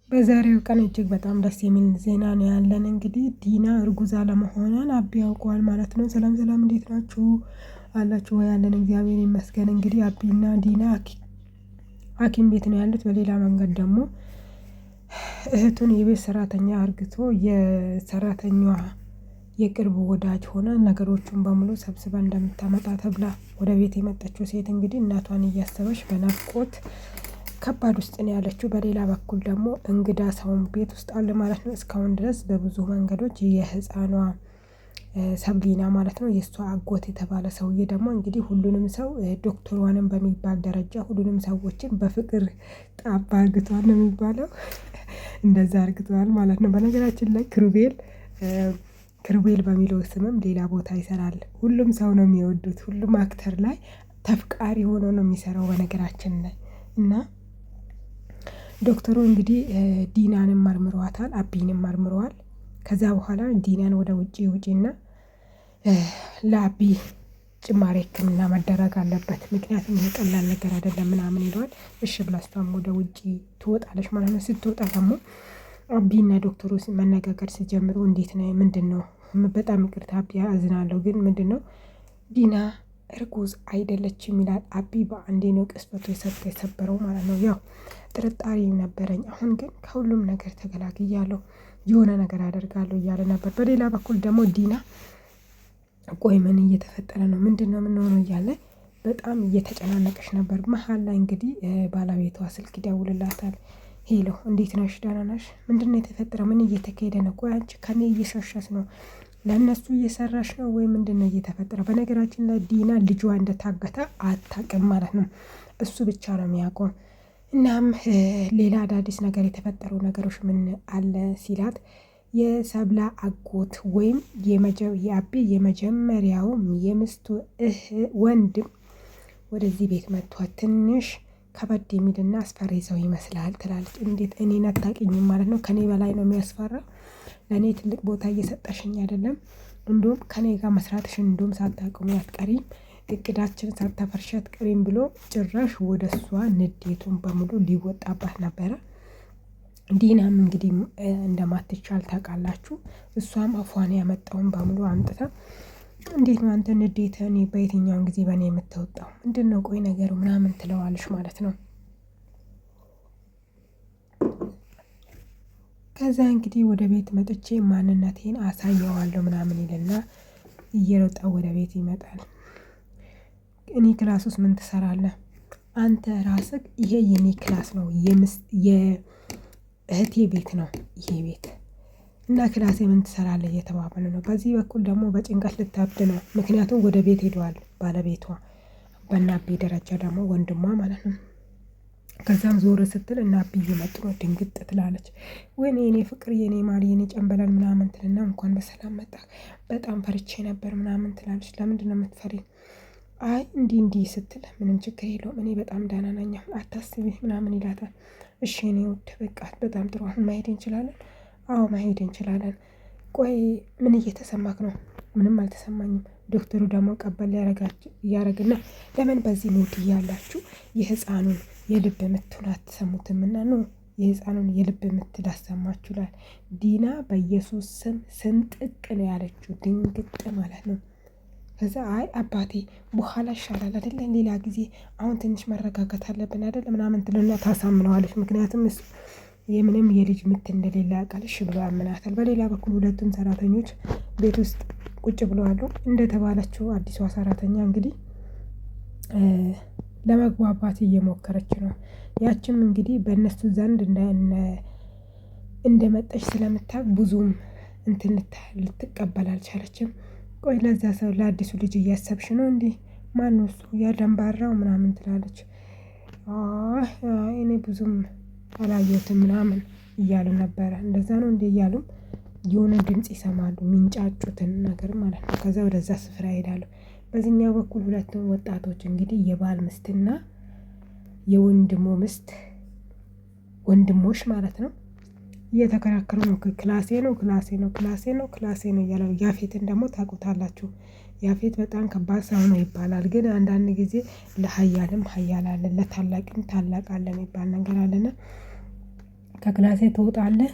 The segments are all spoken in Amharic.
በዛሬው ቀን እጅግ በጣም ደስ የሚል ዜና ነው ያለን። እንግዲህ ዲና እርጉዝ አለመሆኗን አቢ ያውቀዋል ማለት ነው። ሰላም ሰላም፣ እንዴት ናችሁ አላችሁ ወይ? ያለን እግዚአብሔር ይመስገን። እንግዲህ አቢና ዲና ሐኪም ቤት ነው ያሉት። በሌላ መንገድ ደግሞ እህቱን የቤት ሰራተኛ አርግቶ የሰራተኛዋ የቅርብ ወዳጅ ሆነ ነገሮቹን በሙሉ ሰብስባ እንደምታመጣ ተብላ ወደ ቤት የመጣችው ሴት እንግዲህ እናቷን እያሰበች በናፍቆት ከባድ ውስጥ ነው ያለችው። በሌላ በኩል ደግሞ እንግዳ ሰውን ቤት ውስጥ አለ ማለት ነው። እስካሁን ድረስ በብዙ መንገዶች የህፃኗ ሰብሊና ማለት ነው የእሷ አጎት የተባለ ሰውዬ ደግሞ እንግዲህ ሁሉንም ሰው ዶክተሯንም በሚባል ደረጃ ሁሉንም ሰዎችን በፍቅር ጣባ አርግቷል ነው የሚባለው። እንደዛ አርግቷል ማለት ነው። በነገራችን ላይ ክሩቤል በሚለው ስምም ሌላ ቦታ ይሰራል። ሁሉም ሰው ነው የሚወዱት። ሁሉም አክተር ላይ ተፍቃሪ ሆኖ ነው የሚሰራው በነገራችን ላይ። እና ዶክተሩ እንግዲህ ዲናንም መርምሯታል፣ አቢንም መርምረዋል። ከዛ በኋላ ዲናን ወደ ውጪና ለአቢ ጭማሪ ህክምና መደረግ አለበት፣ ምክንያቱም ይሄ ቀላል ነገር አይደለም ምናምን ይለዋል። እሺ ብላ እሷም ወደ ውጪ ትወጣለች ማለት ነው። ስትወጣ ደግሞ አቢና ዶክተሩ መነጋገር ሲጀምሩ እንዴት ነው ምንድነው? በጣም ይቅርታ አቢ አዝናለሁ፣ ግን ምንድነው ዲና እርጉዝ አይደለችም ይላል አቢ። በአንዴ ነው ቅስበቱ የሰበረው ማለት ነው። ያው ጥርጣሬ ነበረኝ፣ አሁን ግን ከሁሉም ነገር ተገላግያለሁ፣ የሆነ ነገር አደርጋለሁ እያለ ነበር። በሌላ በኩል ደግሞ ዲና ቆይ ምን እየተፈጠረ ነው? ምንድነው የምንሆነው? እያለ በጣም እየተጨናነቀች ነበር። መሀል ላይ እንግዲህ ባለቤቷ ስልክ ይደውልላታል። ሄሎ፣ እንዴት ነሽ? ደህና ነሽ? ምንድነው የተፈጠረው? ምን እየተካሄደ ነው? ቆይ አንቺ ከኔ እየሸሸሽ ነው? ለእነሱ እየሰራሽ ነው ወይ? ምንድነው እየተፈጠረ? በነገራችን ላይ ዲና ልጇ እንደታገተ አታውቅም ማለት ነው። እሱ ብቻ ነው የሚያውቀው። እናም ሌላ አዳዲስ ነገር የተፈጠሩ ነገሮች ምን አለ ሲላት የሰብላ አጎት ወይም የአቢ የመጀመሪያው የምስቱ ወንድም ወደዚህ ቤት መጥቷት ትንሽ ከበድ የሚልና አስፈሪ ሰው ይመስላል ትላለች። እንዴት እኔን አታውቂኝም ማለት ነው? ከኔ በላይ ነው የሚያስፈራው። ለእኔ ትልቅ ቦታ እየሰጠሽኝ አይደለም። እንዲሁም ከኔ ጋር መስራትሽን እንዲሁም ሳታቆሚ አትቀሪም፣ እቅዳችን ሳታፈርሺ አትቀሪም ብሎ ጭራሽ ወደ እሷ ንዴቱን በሙሉ ሊወጣባት ነበረ። ዲናም እንግዲህ እንደማትቻል ታውቃላችሁ። እሷም አፏን ያመጣውን በሙሉ አምጥታ እንዴት ነው አንተ ንዴትህን በየትኛውን ጊዜ በእኔ የምትወጣው? ምንድነው ቆይ ነገሩ ምናምን ትለዋለች ማለት ነው። ከዛ እንግዲህ ወደ ቤት መጥቼ ማንነቴን አሳየዋለሁ ምናምን ይልና እየሮጠ ወደ ቤት ይመጣል። እኔ ክላስ ውስጥ ምን ትሰራለህ አንተ ራስህ? ይሄ የኔ ክላስ ነው፣ የእህቴ ቤት ነው ይሄ ቤት እና ክላሴ ምን ትሰራለህ እየተባባሉ ነው። በዚህ በኩል ደግሞ በጭንቀት ልታብድ ነው፣ ምክንያቱም ወደ ቤት ሄደዋል ባለቤቷ፣ በአቢ ደረጃ ደግሞ ወንድሟ ማለት ነው። ከዛም ዞር ስትል እና አቢ እየመጡ ነው። ድንግጥ ትላለች። ወይኔ የኔ ፍቅር፣ የኔ ማር፣ የኔ ጨንበላል ምናምን ትልና እንኳን በሰላም መጣ፣ በጣም ፈርቼ ነበር ምናምን ትላለች። ለምንድን ነው የምትፈሪኝ? አይ እንዲህ ስትል ምንም ችግር የለውም እኔ በጣም ደህና ነኝ አታስቢ ምናምን ይላታል። እሺ እኔ ውድ በቃ በጣም ጥሩ፣ አሁን መሄድ እንችላለን? አዎ መሄድ እንችላለን። ቆይ ምን እየተሰማክ ነው? ምንም አልተሰማኝም። ዶክተሩ ደግሞ ቀበል ያረግና ለምን በዚህ ሙድ እያላችሁ የህፃኑን የልብ ምቱን አትሰሙትምና ነው የህፃኑን የልብ ምት ላሰማችሁ ይላል። ዲና በኢየሱስ ስም ስንጥቅ ነው ያለችው፣ ድንግጥ ማለት ነው። ከዛ አይ አባቴ በኋላ ይሻላል አይደለ፣ ሌላ ጊዜ፣ አሁን ትንሽ መረጋጋት አለብን አይደለ ምናምን ትልና ታሳምነዋለች። ምክንያቱም የምንም የልጅ ምት እንደሌለ ያውቃል። እሺ ብሎ ያምናታል። በሌላ በኩል ሁለቱም ሰራተኞች ቤት ውስጥ ቁጭ ብለዋል። እንደተባለችው አዲሷ ሰራተኛ እንግዲህ ለመግባባት እየሞከረች ነው። ያችም እንግዲህ በእነሱ ዘንድ እንደመጣች ስለምታውቅ ብዙም እንትን ልትቀበል አልቻለችም። ቆይ ለዛ ሰው ለአዲሱ ልጅ እያሰብሽ ነው እንዴ? ማነው እሱ ያደንባራው ምናምን ትላለች። እኔ ብዙም አላየሁትም ምናምን እያሉ ነበረ። እንደዛ ነው እንዴ እያሉም የሆነ ድምጽ ይሰማሉ፣ ሚንጫጩትን ነገር ማለት ነው። ከዛ ወደዛ ስፍራ ይሄዳሉ። በዚህኛው በኩል ሁለቱም ወጣቶች እንግዲህ የባል ምስትና የወንድሙ ምስት ወንድሞች ማለት ነው እየተከራከሩ ነው። ክላሴ ነው እያለ ያፌትን ደግሞ ታውቁታላችሁ። ያፌት በጣም ከባድ ሰው ነው ይባላል። ግን አንዳንድ ጊዜ ለሀያልም ሀያል አለ፣ ለታላቅም ታላቅ አለ የሚባል ነገር አለና ከክላሴ ትወጣለህ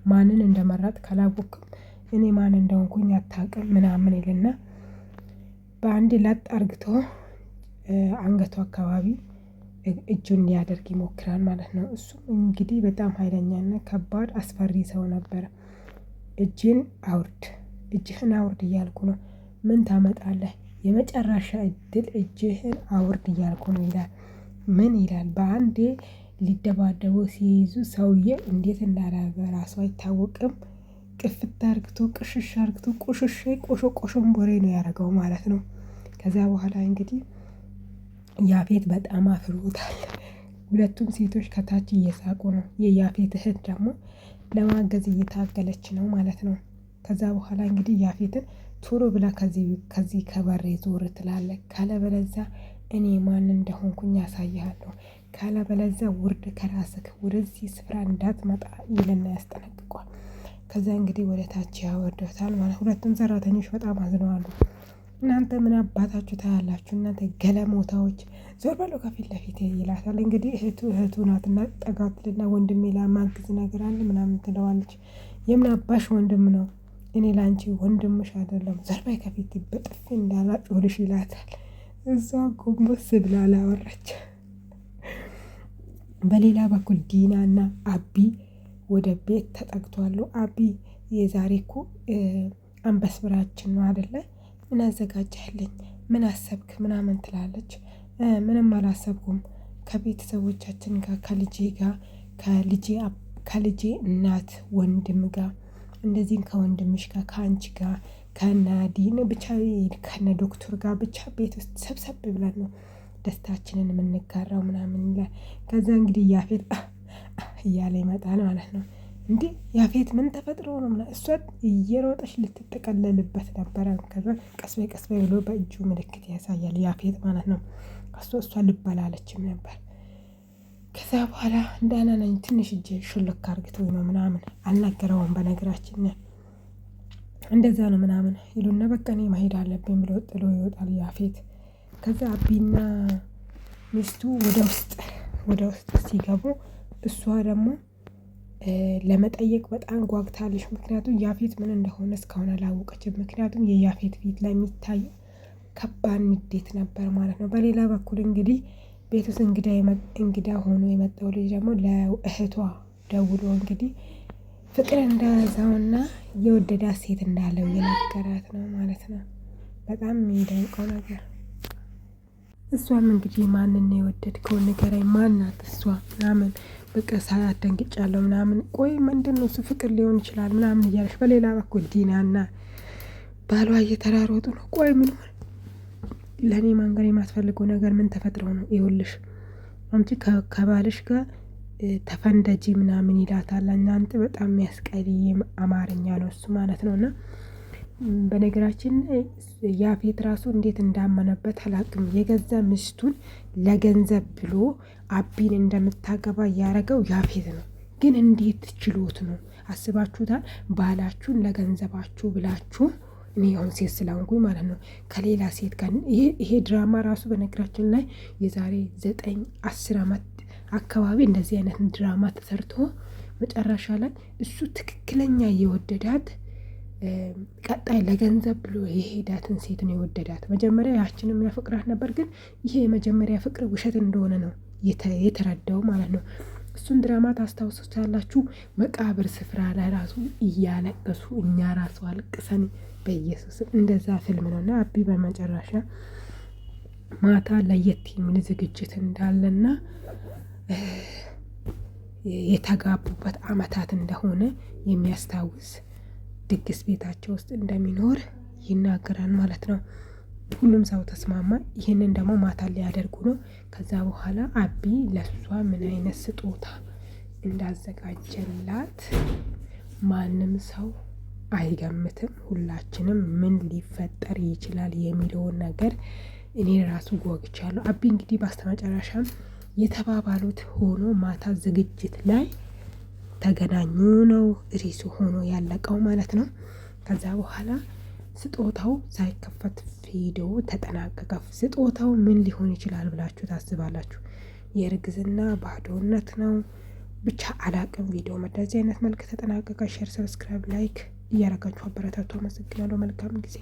ማንን እንደመረጥ ካላወቅም እኔ ማን እንደሆንኩኝ አታውቅም ምናምን ይልና በአንድ ለጥ አርግቶ አንገቱ አካባቢ እጁን ሊያደርግ ይሞክራል ማለት ነው። እሱም እንግዲህ በጣም ኃይለኛና ከባድ አስፈሪ ሰው ነበረ። እጅን አውርድ እጅህን አውርድ እያልኩ ነው። ምን ታመጣለህ? የመጨረሻ እድል እጅህን አውርድ እያልኩ ነው ይላል። ምን ይላል? በአንዴ ሊደባደቡ ሲይዙ ሰውዬ እንዴት እንዳደረገ ራሱ አይታወቅም። ቅፍት አርግቶ ቅሽሽ አርግቶ ቆሽሼ ቆሾምቦሬ ነው ያደረገው ማለት ነው። ከዛ በኋላ እንግዲህ ያፌት በጣም አፍሮታል። ሁለቱም ሴቶች ከታች እየሳቁ ነው። የያፌት እህት ደግሞ ለማገዝ እየታገለች ነው ማለት ነው። ከዛ በኋላ እንግዲህ ያፌትን ቶሎ ብላ ከዚህ ከበሬ ዞር ትላለች። ካለበለዛ እኔ ማን እንደሆንኩኝ ያሳይሃለሁ። ካለበለዛ ውርድ ከራስክ ወደዚህ ስፍራ እንዳትመጣ ይልና ያስጠነቅቋል። ከዛ እንግዲህ ወደ ታች ያወርደታል ማለት ሁለቱም ሰራተኞች በጣም አዝነዋል። እናንተ ምን አባታችሁ ታያላችሁ እናንተ ገለሞታዎች ዞር በሉ ከፊት ለፊቴ ይላታል። እንግዲህ እህቱ ናትና ጠጋ ትልና ወንድሜ ላማግዝ ነገር አለ ምናምን ትለዋለች። የምን አባሽ ወንድም ነው? እኔ ላንቺ ወንድምሽ አይደለም ዞር በይ ከፊቴ በጥፊ እንዳላጮልሽ ይላታል። እሷ ጎንበስ ብላ አላወራች። በሌላ በኩል ዲናና አቢ ወደ ቤት ተጠግቷሉ። አቢ የዛሬ እኮ አንበስብራችን ነው አይደለ? ምን አዘጋጀህልኝ? ምን አሰብክ? ምናምን ትላለች። ምንም አላሰብኩም ከቤተሰቦቻችን ጋር ከልጄ እናት ወንድም ጋር እንደዚህም ከወንድምሽ ጋር ከአንቺ ጋር ከናዲን ብቻ ከነ ዶክተር ጋር ብቻ ቤት ውስጥ ሰብሰብ ብለን ነው ደስታችንን የምንጋራው ምናምን ይላል። ከዛ እንግዲህ ያፌት እያለ ይመጣል ማለት ነው። እንዴ ያፌት ምን ተፈጥሮ ነው? እሷ እየሮጠች ልትጠቀለልበት ነበረ። ከዛ ቀስ በይ ብሎ በእጁ ምልክት ያሳያል ያፌት ማለት ነው። እሷ ልብ አላለችም ነበር። ከዛ በኋላ ደህና ነኝ ትንሽ እጄ ሹልክ አርግቶኝ ነው ምናምን አልነገረውም። በነገራችን እንደዛ ነው ምናምን ይሉና በቃ እኔ መሄድ አለብኝ ብሎ ጥሎ ይወጣል ያፌት። ከዛ አቢና ሚስቱ ወደ ውስጥ ሲገቡ እሷ ደግሞ ለመጠየቅ በጣም ጓግታለች። ምክንያቱም ያፌት ምን እንደሆነ እስካሁን አላወቀችም። ምክንያቱም የያፌት ፊት ላይ የሚታየው ከባድ ንዴት ነበር ማለት ነው። በሌላ በኩል እንግዲህ ቤት ውስጥ እንግዳ ሆኖ የመጣው ልጅ ደግሞ ለእህቷ ደውሎ እንግዲህ ፍቅር እንደያዘውና የወደዳት ሴት እንዳለው የነገራት ነው ማለት ነው። በጣም የሚደንቀው ነገር እሷም እንግዲህ ማንን ነው የወደድከው ንገረኝ፣ ማናት እሷ ምናምን በቃ ሳያት ደንግጫለሁ ምናምን። ቆይ ምንድነው እሱ ፍቅር ሊሆን ይችላል ምናምን እያለች በሌላ በኩል ዲናና ባሏ እየተራሮጡ ነው። ቆይ ምን ለእኔ መንገር የማትፈልገው ነገር ምን ተፈጥሮ ነው? ይኸውልሽ አንቺ ከባልሽ ጋር ተፈንደጂ ምናምን ይላታል። እናንተ በጣም የሚያስቀይም አማርኛ ነው እሱ ማለት ነው። እና በነገራችን ያፌት ራሱ እንዴት እንዳመነበት አላውቅም። የገዛ ሚስቱን ለገንዘብ ብሎ አቢን እንደምታገባ ያደረገው ያፌት ነው። ግን እንዴት ችሎት ነው? አስባችሁታል? ባላችሁን ለገንዘባችሁ ብላችሁ እኔ አሁን ሴት ስለሆንኩኝ ማለት ነው ከሌላ ሴት ጋር ይሄ ድራማ ራሱ በነገራችን ላይ የዛሬ 9-10 ዓመት አካባቢ እንደዚህ አይነት ድራማ ተሰርቶ መጨረሻ ላይ እሱ ትክክለኛ የወደዳት ቀጣይ ለገንዘብ ብሎ የሄዳትን ሴት ነው የወደዳት። መጀመሪያ ያችንም ያፈቅራት ነበር፣ ግን ይሄ የመጀመሪያ ፍቅር ውሸት እንደሆነ ነው የተረዳው ማለት ነው። እሱን ድራማ ታስታውሱታላችሁ? መቃብር ስፍራ ላይ ራሱ እያለቀሱ እኛ ራሱ አልቅሰን በኢየሱስ እንደዛ ፊልም ነውና አቢ በመጨረሻ ማታ ለየት የሚል ዝግጅት እንዳለና የተጋቡበት አመታት እንደሆነ የሚያስታውስ ድግስ ቤታቸው ውስጥ እንደሚኖር ይናገራል ማለት ነው። ሁሉም ሰው ተስማማ። ይህንን ደግሞ ማታ ሊያደርጉ ነው። ከዛ በኋላ አቢ ለሷ ምን አይነት ስጦታ እንዳዘጋጀላት ማንም ሰው አይገምትም። ሁላችንም ምን ሊፈጠር ይችላል የሚለውን ነገር እኔ ራሱ ጓጉቻለሁ። አቢ እንግዲህ በስተመጨረሻም የተባባሉት ሆኖ ማታ ዝግጅት ላይ ተገናኙ ነው ርዕሱ ሆኖ ያለቀው ማለት ነው። ከዛ በኋላ ስጦታው ሳይከፈት ቪዲዮ ተጠናቀቀ። ስጦታው ምን ሊሆን ይችላል ብላችሁ ታስባላችሁ? የእርግዝና ባዶነት ነው ብቻ አላቅም። ቪዲዮ በዚህ አይነት መልክ ተጠናቀቀ። ሼር፣ ሰብስክራይብ፣ ላይክ እያረጋችሁ አበረታቱ። አመሰግናለሁ። መልካም ጊዜ